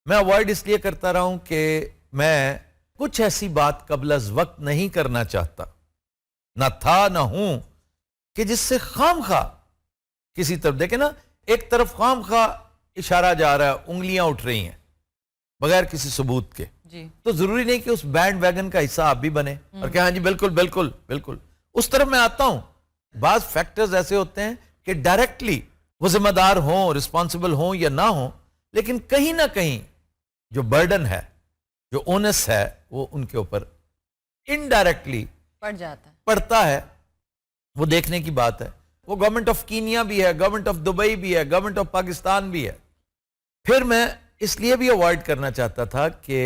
میں اوائڈ اس لیے کرتا رہا ہوں کہ میں کچھ ایسی بات قبل از وقت نہیں کرنا چاہتا، نہ تھا نہ ہوں، کہ جس سے خام خواہ کسی طرف دیکھیں نا، ایک طرف خام خواہ اشارہ جا رہا ہے، انگلیاں اٹھ رہی ہیں بغیر کسی ثبوت کے، تو ضروری نہیں کہ اس بینڈ ویگن کا حصہ آپ بھی بنے اور کہ ہاں جی بالکل بالکل بالکل اس طرف میں آتا ہوں۔ بعض فیکٹرز ایسے ہوتے ہیں کہ ڈائریکٹلی وہ ذمہ دار ہوں، رسپانسبل ہوں یا نہ ہوں، لیکن کہیں نہ کہیں جو برڈن ہے، جو اونس ہے، وہ ان کے اوپر انڈائریکٹلی پڑتا ہے۔ وہ دیکھنے کی بات ہے، وہ گورنمنٹ آف کینیا بھی ہے، گورنمنٹ آف دبئی بھی ہے، گورنمنٹ آف پاکستان بھی ہے۔ پھر میں اس لیے بھی اوائڈ کرنا چاہتا تھا کہ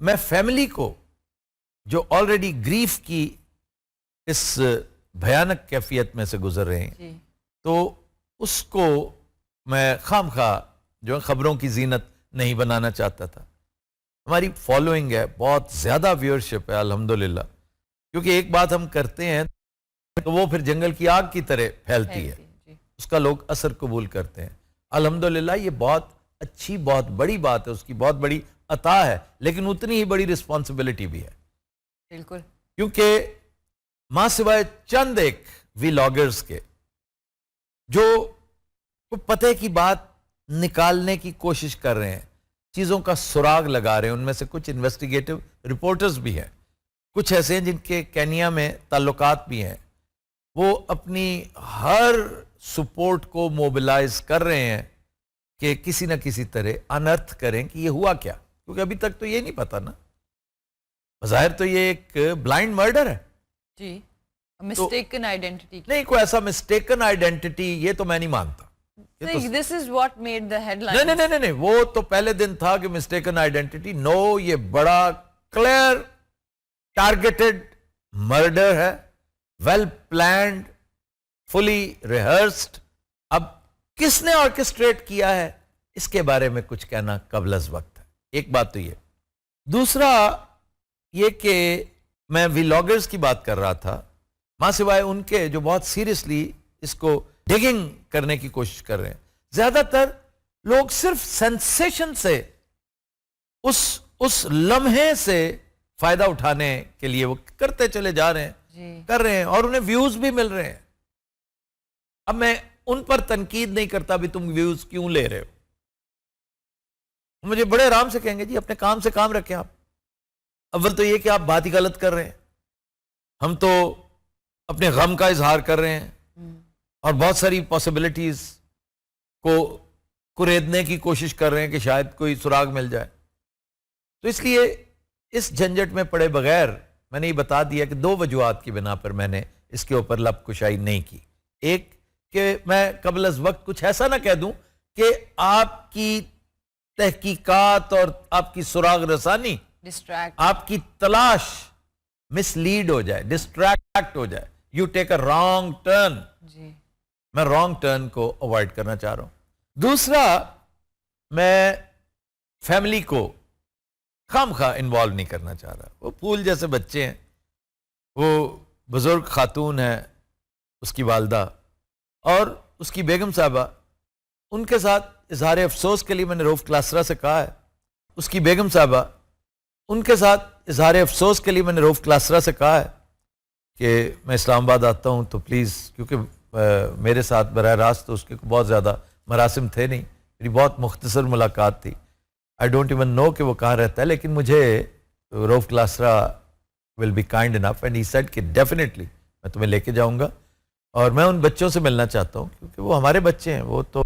میں فیملی کو جو آلریڈی گریف کی اس بھیانک کیفیت میں سے گزر رہے ہیں، تو اس کو میں خام خواہ جو خبروں کی زینت نہیں بنانا چاہتا تھا۔ ہماری فالوئنگ ہے، بہت زیادہ ویورشپ ہے الحمدللہ، کیونکہ ایک بات ہم کرتے ہیں تو وہ پھر جنگل کی آگ کی طرح پھیلتی ہے، اس کا لوگ اثر قبول کرتے ہیں۔ الحمدللہ یہ بہت اچھی، بہت بڑی بات ہے، اس کی بہت بڑی عطا ہے، لیکن اتنی ہی بڑی رسپانسبلٹی بھی ہے، بالکل، کیونکہ ماں سوائے چند ایک ویلاگرز کے جو پتے کی بات نکالنے کی کوشش کر رہے ہیں، چیزوں کا سراغ لگا رہے ہیں، ان میں سے کچھ انویسٹیگیٹو رپورٹرز بھی ہیں، کچھ ایسے ہیں جن کے کینیا میں تعلقات بھی ہیں، وہ اپنی ہر سپورٹ کو موبلائز کر رہے ہیں کہ کسی نہ کسی طرح انرتھ کریں کہ یہ ہوا کیا، کیونکہ ابھی تک تو یہ نہیں پتا نا، بظاہر تو یہ ایک بلائنڈ مرڈر ہے جی، مسٹیکن آئیڈینٹی نہیں، کوئی ایسا مسٹیکن آئیڈینٹی یہ تو میں نہیں مانتا۔ This is what made the headlines. نہیں، وہ تو پہلے دن تھا کہ مسٹیکن آئیڈینٹی، نو، یہ بڑا کلیئر ٹارگیٹڈ مرڈر ہے، ویل پلانڈ، فلی ریہرسڈ۔ اب کس نے آرکسٹریٹ کیا ہے اس کے بارے میں کچھ کہنا قبل از وقت ہے، ایک بات تو یہ۔ دوسرا یہ کہ میں ویلاگرز کی بات کر رہا تھا، ماں سوائے ان کے جو بہت سیریسلی اس کو ڈگنگ کرنے کی کوشش کر رہے ہیں۔ زیادہ تر لوگ صرف سینسیشن سے، اس لمحے سے فائدہ اٹھانے کے لیے وہ کرتے چلے جا رہے ہیں، کر رہے ہیں، اور انہیں ویوز بھی مل رہے ہیں۔ اب میں ان پر تنقید نہیں کرتا بھی تم ویوز کیوں لے رہے ہو، مجھے بڑے آرام سے کہیں گے جی اپنے کام سے کام رکھیں آپ، اول تو یہ کہ آپ بات ہی غلط کر رہے ہیں، ہم تو اپنے غم کا اظہار کر رہے ہیں اور بہت ساری پاسبلٹیز کو کریدنے کی کوشش کر رہے ہیں کہ شاید کوئی سراغ مل جائے۔ تو اس لیے اس جھنجٹ میں پڑے بغیر میں نے یہ بتا دیا کہ دو وجوہات کی بنا پر میں نے اس کے اوپر لب کشائی نہیں کی۔ ایک کہ میں قبل از وقت کچھ ایسا نہ کہہ دوں کہ آپ کی تحقیقات اور آپ کی سراغ رسانی، آپ کی تلاش مس لیڈ ہو جائے، ڈسٹریکٹ ہو جائے، you take a wrong turn. میں رانگ ٹرن کو اوائڈ کرنا چاہ رہا ہوں۔ دوسرا، میں فیملی کو خام خواہ انوالو نہیں کرنا چاہ رہا۔ وہ پھول جیسے بچے ہیں، وہ بزرگ خاتون ہے، اس کی والدہ اور اس کی بیگم صاحبہ، ان کے ساتھ اظہار افسوس کے لیے میں نے روف کلاسرا سے کہا ہے، اس کی بیگم صاحبہ، ان کے ساتھ اظہار افسوس کے لیے میں نے روف کلاسرا سے کہا ہے کہ میں اسلام آباد آتا ہوں تو پلیز، کیونکہ میرے ساتھ براہ راست تو اس کے بہت زیادہ مراسم تھے نہیں، میری بہت مختصر ملاقات تھی، آئی ڈونٹ ایون نو کہ وہ کہاں رہتا ہے، لیکن مجھے Rauf Klasra will be kind enough and he said کہ ڈیفینیٹلی میں تمہیں لے کے جاؤں گا، اور میں ان بچوں سے ملنا چاہتا ہوں کیونکہ وہ ہمارے بچے ہیں، وہ تو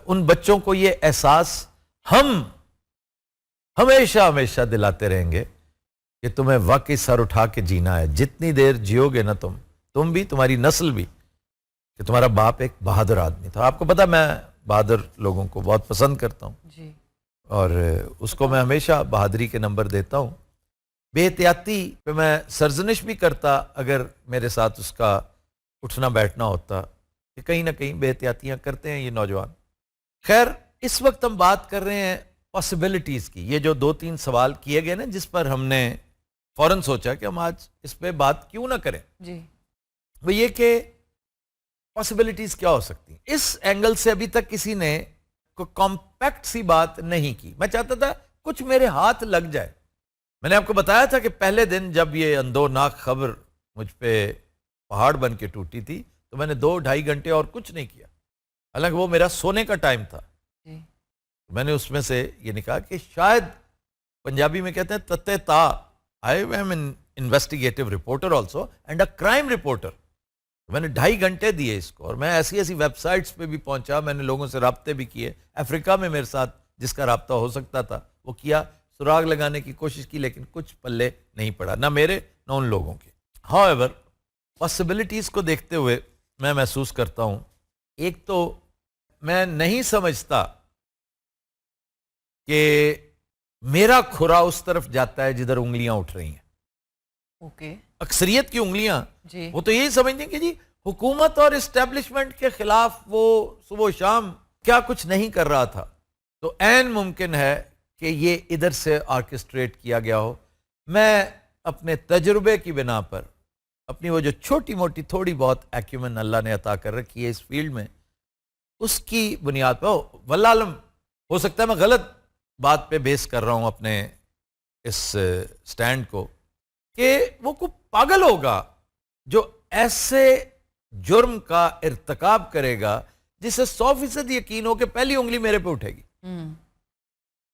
ان بچوں کو یہ احساس ہم ہمیشہ دلاتے رہیں گے کہ تمہیں واقعی سر اٹھا کے جینا ہے، جتنی دیر جیو گے نا تم بھی، تمہاری نسل بھی، کہ تمہارا باپ ایک بہادر آدمی تھا۔ آپ کو پتا میں بہادر لوگوں کو بہت پسند کرتا ہوں جی، اور اس کو میں ہمیشہ بہادری کے نمبر دیتا ہوں۔ بے احتیاطی پہ میں سرزنش بھی کرتا اگر میرے ساتھ اس کا اٹھنا بیٹھنا ہوتا، کہ کہیں نہ کہیں بے احتیاطیاں کرتے ہیں یہ نوجوان۔ خیر، اس وقت ہم بات کر رہے ہیں پاسبلٹیز کی۔ یہ جو 2-3 سوال کیے گئے نا جس پر ہم نے فوراً سوچا کہ ہم آج اس پہ بات کیوں نہ کریں جی، وہ یہ کہ پاسبلٹیز کیا ہو سکتی ہیں۔ اس اینگل سے ابھی تک کسی نے کمپیکٹ سی بات نہیں کی. میں چاہتا تھا کچھ میرے ہاتھ لگ جائے. میں نے آپ کو بتایا تھا کہ پہلے دن جب یہ اندوناک خبر مجھ پہ پہاڑ بن کے ٹوٹی تھی تو میں نے 2-2.5 گھنٹے اور کچھ نہیں کیا, حالانکہ وہ میرا سونے کا ٹائم تھا. میں نے اس میں سے یہ نکلا کہ شاید پنجابی میں کہتے ہیں تتے تا, I am an investigative reporter also and a crime reporter. میں نے 2.5 گھنٹے دیے اس کو, اور میں ایسی ویب سائٹس پہ بھی پہنچا, میں نے لوگوں سے رابطے بھی کیے. افریقہ میں میرے ساتھ جس کا رابطہ ہو سکتا تھا وہ کیا, سراغ لگانے کی کوشش کی, لیکن کچھ پلے نہیں پڑا, نہ میرے نہ ان لوگوں کے. ہاؤ پاسبلٹیز کو دیکھتے ہوئے میں محسوس کرتا ہوں, ایک تو میں نہیں سمجھتا کہ میرا کھرا اس طرف جاتا ہے جدھر انگلیاں اٹھ رہی ہیں. اوکے, اکثریت کی انگلیاں جی, وہ تو یہی سمجھتے ہیں کہ جی حکومت اور اسٹیبلشمنٹ کے خلاف وہ صبح و شام کیا کچھ نہیں کر رہا تھا. تو عین ممکن ہے کہ یہ ادھر سے آرکسٹریٹ کیا گیا ہو. میں اپنے تجربے کی بنا پر, اپنی وہ جو چھوٹی موٹی تھوڑی بہت ایکیومن اللہ نے عطا کر رکھی ہے اس فیلڈ میں, اس کی بنیاد پر واللہ عالم ہو سکتا ہے میں غلط بات پہ بیس کر رہا ہوں اپنے اس سٹینڈ کو, کہ وہ کوئی پاگل ہوگا جو ایسے جرم کا ارتکاب کرے گا جسے 100% یقین ہو کہ پہلی انگلی میرے پہ اٹھے گی.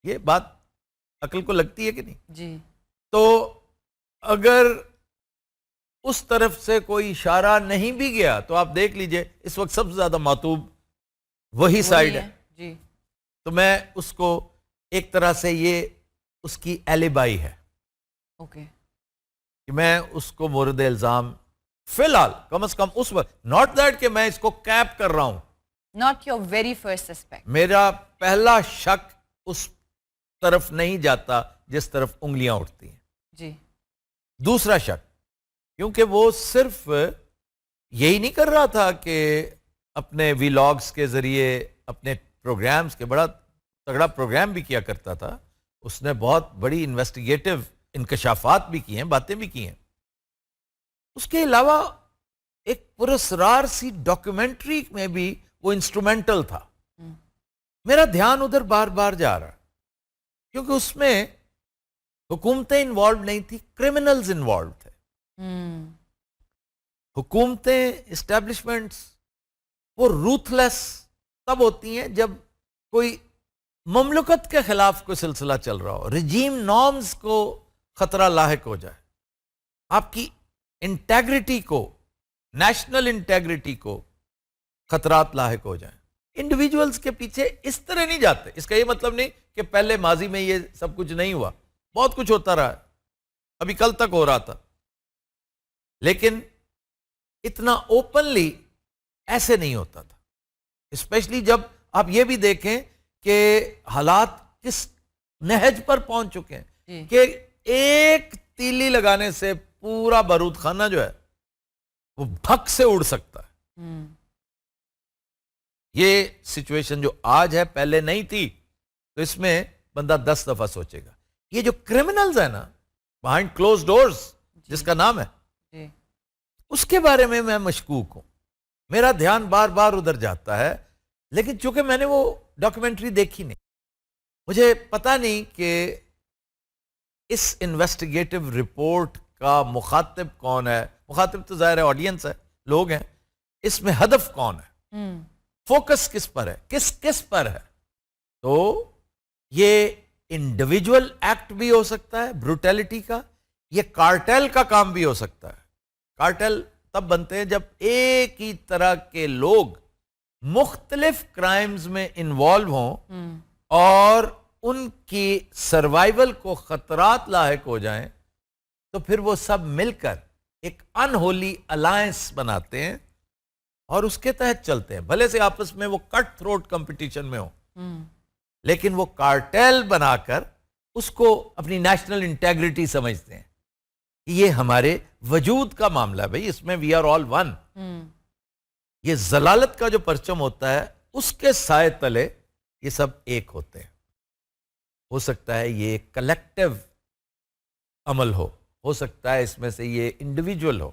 یہ بات عقل کو لگتی ہے کہ نہیں؟ جی. تو اگر اس طرف سے کوئی اشارہ نہیں بھی گیا تو آپ دیکھ لیجئے اس وقت سب سے زیادہ معتوب وہی سائڈ ہے. جی. تو میں اس کو ایک طرح سے یہ اس کی ایلیبائی ہے. اوکے. کہ میں اس کو مورد الزام فی الحال کم از کم اس وقت, ناٹ دیٹ کہ میں اس کو کیپ کر رہا ہوں, not your very first suspect. میرا پہلا شک اس طرف نہیں جاتا جس طرف انگلیاں اٹھتی ہیں. جی. دوسرا شک, کیونکہ وہ صرف یہی نہیں کر رہا تھا کہ اپنے ویلاگز کے ذریعے اپنے پروگرامز کے, بڑا تگڑا پروگرام بھی کیا کرتا تھا, اس نے بہت بڑی انویسٹیگیٹو انکشافات بھی کی ہیں, باتیں بھی کی ہیں. اس کے علاوہ ایک پراسرار سی ڈاکیومنٹری میں بھی وہ انسٹرومنٹل تھا. میرا دھیان ادھر بار بار جا رہا کیونکہ اس میں حکومتیں انوالو نہیں تھی, کرمنلز انوالو تھے. حکومتیں, اسٹیبلشمنٹس وہ روتھلیس تب ہوتی ہیں جب کوئی مملکت کے خلاف کوئی سلسلہ چل رہا ہو, رجیم نارمز کو خطرہ لاحق ہو جائے, آپ کی انٹیگریٹی کو, نیشنل انٹیگریٹی کو خطرات لاحق ہو جائیں. انڈیویجولز کے پیچھے اس طرح نہیں جاتے. اس کا یہ مطلب نہیں کہ پہلے ماضی میں یہ سب کچھ نہیں ہوا, بہت کچھ ہوتا رہا ہے, ابھی کل تک ہو رہا تھا, لیکن اتنا اوپنلی ایسے نہیں ہوتا تھا. اسپیشلی جب آپ یہ بھی دیکھیں کہ حالات کس نہج پر پہنچ چکے ہیں کہ ایک تیلی لگانے سے پورا بارود خانہ جو ہے وہ بھک سے اڑ سکتا ہے. یہ سچویشن جو آج ہے پہلے نہیں تھی, تو اس میں بندہ 10 دفعہ سوچے گا. یہ جو کرمنلز ہے نا بہائنڈ کلوز ڈورز جس کا نام ہے, اس کے بارے میں مشکوک ہوں. میرا دھیان بار بار ادھر جاتا ہے, لیکن چونکہ میں نے وہ ڈاکیومنٹری دیکھی نہیں, مجھے پتا نہیں کہ اس انویسٹیگیٹو رپورٹ کا مخاطب کون ہے. مخاطب تو ظاہر ہے آڈینس ہے, لوگ ہیں, اس میں ہدف کون ہے, فوکس کس پر ہے, کس پر ہے. تو یہ انڈیویجول ایکٹ بھی ہو سکتا ہے بروٹیلٹی کا, یہ کارٹیل کا کام بھی ہو سکتا ہے. کارٹیل تب بنتے ہیں جب ایک ہی طرح کے لوگ مختلف کرائمز میں انوالو ہوں اور ان کی سروائیول کو خطرات لاحق ہو جائیں, تو پھر وہ سب مل کر ایک انہولی الائنس بناتے ہیں اور اس کے تحت چلتے ہیں. بھلے سے آپس میں وہ کٹ تھروٹ کمپٹیشن میں ہو, لیکن وہ کارٹیل بنا کر اس کو اپنی نیشنل انٹیگریٹی سمجھتے ہیں. یہ ہمارے وجود کا معاملہ ہے بھائی, اس میں وی آر آل ون. یہ ضلالت کا جو پرچم ہوتا ہے اس کے سائے تلے یہ سب ایک ہوتے ہیں. ہو سکتا ہے یہ کلیکٹیو عمل ہو سکتا ہے اس میں سے یہ انڈیویجول ہو,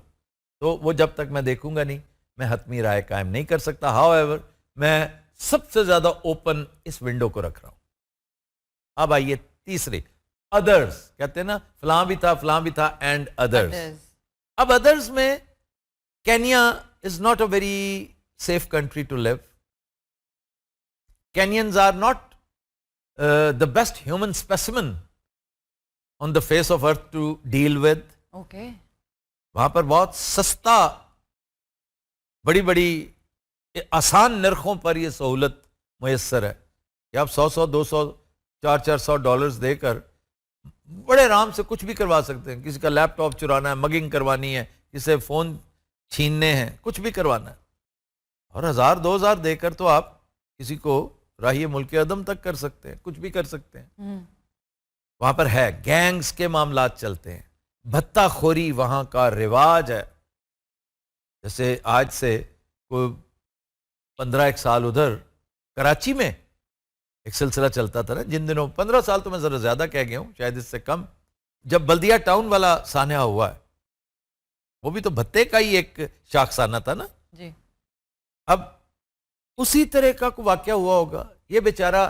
تو وہ جب تک میں دیکھوں گا نہیں میں حتمی رائے قائم نہیں کر سکتا. ہاؤ ایور میں سب سے زیادہ اوپن اس ونڈو کو رکھ رہا ہوں. اب آئیے تیسرے, ادرس کہتے ہیں نا, فلاں بھی تھا اینڈ ادرس. اب ادرس میں Kenya is not a very safe country to live. Kenyans are not the best human specimen on the face of earth to deal with. Okay. وہاں پر بہت سستا, بڑی بڑی آسان نرخوں پر یہ سہولت میسر ہے کہ آپ 100 200 400 ڈالرز دے کر بڑے آرام سے کچھ بھی کروا سکتے ہیں. کسی کا لیپ ٹاپ چرانا ہے, مگنگ کروانی ہے, کسی فون چھیننے ہیں, کچھ بھی کروانا ہے, اور 1000 2000 دے کر تو آپ کسی کو راہی ملک عدم تک کر سکتے ہیں, کچھ بھی کر سکتے ہیں. وہاں پر ہے, گینگز کے معاملات چلتے ہیں, بھتہ خوری وہاں کا رواج ہے. جیسے آج سے کوئی 15 سال ادھر کراچی میں ایک سلسلہ چلتا تھا نا, جن دنوں 15 سال تو میں ذرا زیادہ کہہ گیا ہوں, شاید اس سے کم, جب بلدیہ ٹاؤن والا سانحہ ہوا ہے, وہ بھی تو بھتے کا ہی ایک شاخسانہ تھا نا جی. اب اسی طرح کا کوئی واقعہ ہوا ہوگا. یہ بیچارہ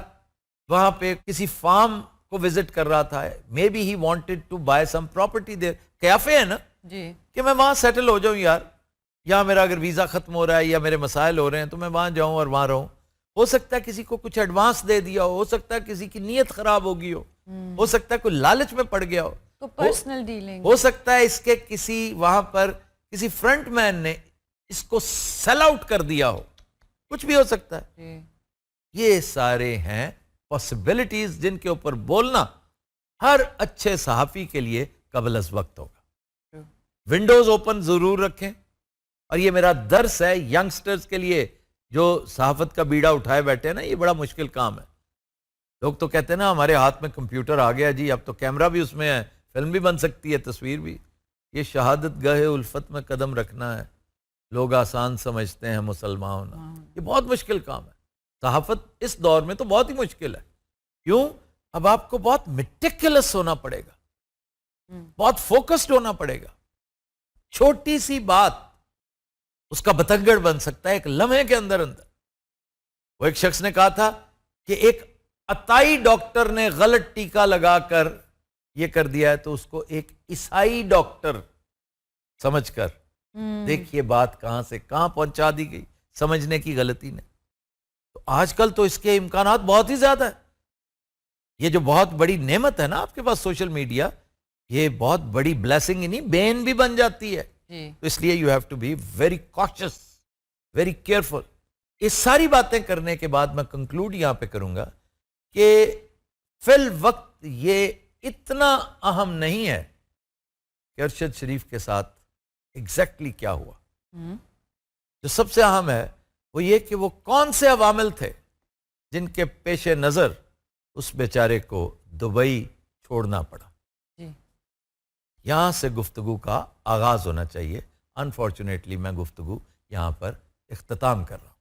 وہاں پہ کسی فارم کو وزٹ کر رہا تھا, maybe he wanted to buy some property there. قیافے ہے نا جی کہ میں وہاں سیٹل ہو جاؤں یار, یا میرا اگر ویزا ختم ہو رہا ہے یا میرے مسائل ہو رہے ہیں تو میں وہاں جاؤں اور وہاں رہوں. ہو سکتا ہے کسی کو کچھ ایڈوانس دے دیا ہو سکتا ہے کسی کی نیت خراب ہوگی ہو سکتا ہے کوئی لالچ میں پڑ گیا تو پرسنل ڈیلنگ, ہو سکتا ہے اس کے کسی وہاں پر کسی فرنٹ مین نے اس کو سیل آؤٹ کر دیا ہو, کچھ بھی ہو سکتا ہے. یہ سارے ہیں پاسبلٹیز جن کے اوپر بولنا ہر اچھے صحافی کے لیے قبل از وقت ہوگا. ونڈوز اوپن ضرور رکھیں, اور یہ میرا درس ہے ینگسٹرز کے لیے جو صحافت کا بیڑا اٹھائے بیٹھے ہیں نا. یہ بڑا مشکل کام ہے. لوگ تو کہتے ہیں نا ہمارے ہاتھ میں کمپیوٹر آ گیا جی, اب تو کیمرہ بھی اس میں ہے, فلم بھی بن سکتی ہے, تصویر بھی. یہ شہادت گاہ الفت میں قدم رکھنا ہے, لوگ آسان سمجھتے ہیں مسلمان ہونا. یہ بہت مشکل کام ہے. صحافت اس دور میں تو بہت ہی مشکل ہے. کیوں؟ اب آپ کو بہت میٹیکولس ہونا پڑے گا, بہت فوکسڈ ہونا پڑے گا. چھوٹی سی بات اس کا بتنگڑ بن سکتا ہے ایک لمحے کے اندر اندر. وہ ایک شخص نے کہا تھا کہ ایک عطائی ڈاکٹر نے غلط ٹیکا لگا کر یہ کر دیا ہے تو اس کو ایک عیسائی ڈاکٹر سمجھ کر دیکھیے بات کہاں سے کہاں پہنچا دی گئی سمجھنے کی غلطی نے. تو آج کل تو اس کے امکانات بہت ہی زیادہ ہیں. یہ جو بہت بڑی نعمت ہے نا آپ کے پاس سوشل میڈیا, یہ بہت بڑی بلیسنگ ہی نہیں, بین بھی بن جاتی ہے. تو اس لیے you have to be very cautious, very careful. اس ساری باتیں کرنے کے بعد میں کنکلوڈ یہاں پہ کروں گا کہ فی الوقت یہ اتنا اہم نہیں ہے کہ ارشد شریف کے ساتھ ایگزیکٹلی کیا ہوا. جو سب سے اہم ہے وہ یہ کہ وہ کون سے عوامل تھے جن کے پیش نظر اس بیچارے کو دبئی چھوڑنا پڑا. یہاں سے گفتگو کا آغاز ہونا چاہیے. انفارچونیٹلی میں گفتگو یہاں پر اختتام کر رہا ہوں.